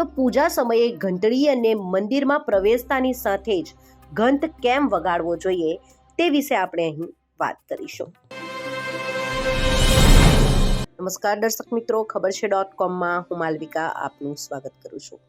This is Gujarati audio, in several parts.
તો પૂજા સમયે ઘંટડી અને મંદિરમાં પ્રવેશતાની સાથે જ ઘંટ કેમ વગાડવો જોઈએ તે વિશે આપણે અહીં વાત કરીશું. નમસ્કાર દર્શક મિત્રો, ખબર છે .com હું માલવિકા આપનું સ્વાગત કરું છું.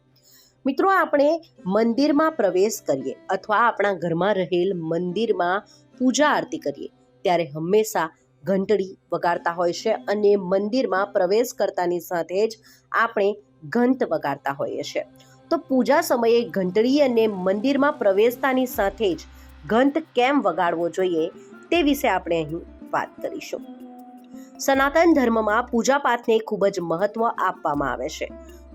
મિત્રો, આપણે મંદિરમાં પ્રવેશ કરીએ અથવા આપણા ઘરમાં રહેલ મંદિરમાં પૂજા આરતી કરીએ ત્યારે હંમેશા ઘંટડી વગાડતા હોય છે અને મંદિરમાં પ્રવેશ કરતાની સાથે જ આપણે ઘંટ વગાડતા હોઈએ છીએ. તો પૂજા સમયે ઘંટડી અને મંદિરમાં પ્રવેશતાની સાથે જ ઘંટ કેમ વગાડવો જોઈએ તે વિશે આપણે અહીં વાત કરીશું. સનાતન ધર્મમાં પૂજાપાઠને ખૂબ જ મહત્વ આપવામાં આવે છે.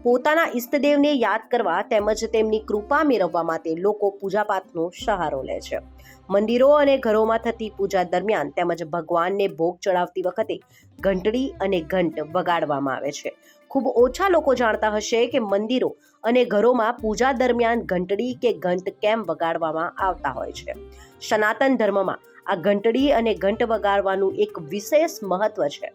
પોતાના ઈષ્ટદેવને યાદ કરવા તેમજ તેમની કૃપા મેળવવા માટે લોકો પૂજાપાઠનો સહારો લે છે. મંદિરો અને ઘરોમાં થતી પૂજા દરમિયાન તેમજ ભગવાનને ભોગ ચડાવતી વખતે ઘંટડી અને ઘંટ વગાડવામાં આવે છે. ખૂબ ઓછા લોકો જાણતા હશે કે મંદિરો અને ઘરોમાં પૂજા દરમિયાન ઘંટડી કે ઘંટ કેમ વગાડવામાં આવતા હોય છે. સનાતન ધર્મમાં આ ઘંટડી અને ઘંટ વગાડવાનું એક વિશેષ મહત્વ છે.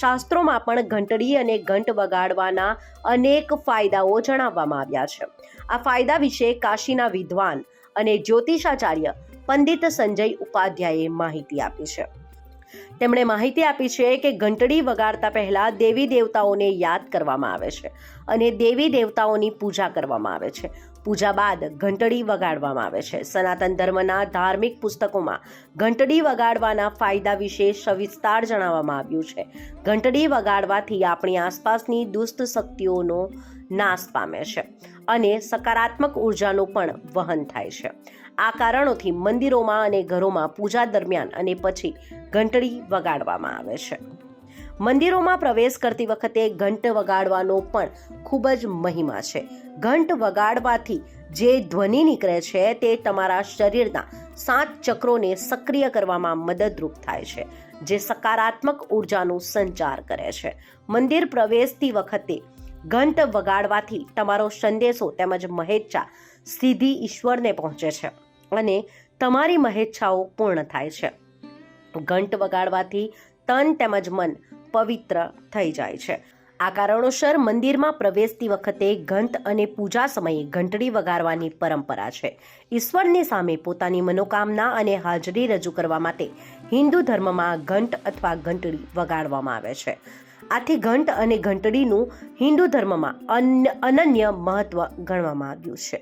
શાસ્ત્રોમાં પણ ઘંટડી અને ઘંટ વગાડવાના અનેક ફાયદાઓ જણાવવામાં આવ્યા છે. આ ફાયદા વિશે કાશીના વિદ્વાન અને જ્યોતિષાચાર્ય પંડિત સંજય ઉપાધ્યાયે માહિતી આપી છે. તેમણે માહિતી આપી છે કે ઘંટડી વગાડતા પહેલા દેવી દેવતાઓને યાદ કરવામાં આવે છે અને દેવી દેવતાઓની પૂજા કરવામાં આવે છે. પૂજા બાદ ઘંટડી વગાડવામાં આવે છે. સનાતન ધર્મના ધાર્મિક પુસ્તકોમાં ઘંટડી વગાડવાના ફાયદા વિશે સવિસ્તાર જણાવવામાં આવ્યું છે. ઘંટડી વગાડવાથી આપણી આસપાસની દુષ્ટ શક્તિઓનો નાશ પામે છે અને સકારાત્મક ઉર્જાનું પણ વહન થાય છે. આ કારણોથી મંદિરોમાં અને ઘરોમાં પૂજા દરમિયાન અને પછી ઘંટડી વગાડવામાં આવે છે. મંદિરોમાં પ્રવેશ કરતી વખતે ઘંટ વગાડવાનો પણ ખૂબ જ મહિમા છે. ઘંટ વગાડવાથી જે ધ્વનિ નીકળે છે તે તમારા શરીરના 7 ચક્રોને સક્રિય કરવામાં મદદરૂપ થાય છે, જે સકારાત્મક ઉર્જાનું સંચાર કરે છે. મંદિર પ્રવેશતી વખતે ઘંટ વગાડવાથી તમારો સંદેશો તેમજ મહેચ્છા સીધી ઈશ્વરને પહોંચે છે અને તમારી મહેચ્છાઓ પૂર્ણ થાય છે. ઘંટ વગાડવાથી તન તેમજ મન પવિત્ર થઈ જાય છે. આ કારણોસર મંદિરમાં પ્રવેશતી વખતે ઘંટ અને પૂજા સમયે ઘંટડી વગાડવાની પરંપરા છે. ઈશ્વરની સામે પોતાની મનોકામના અને હાજરી રજૂ કરવા માટે હિન્દુ ધર્મમાં ઘંટ અથવા ઘંટડી વગાડવામાં આવે છે. આથી ઘંટ અને ઘંટડીનું હિન્દુ ધર્મમાં અનન્ય મહત્વ ગણવામાં આવ્યું છે.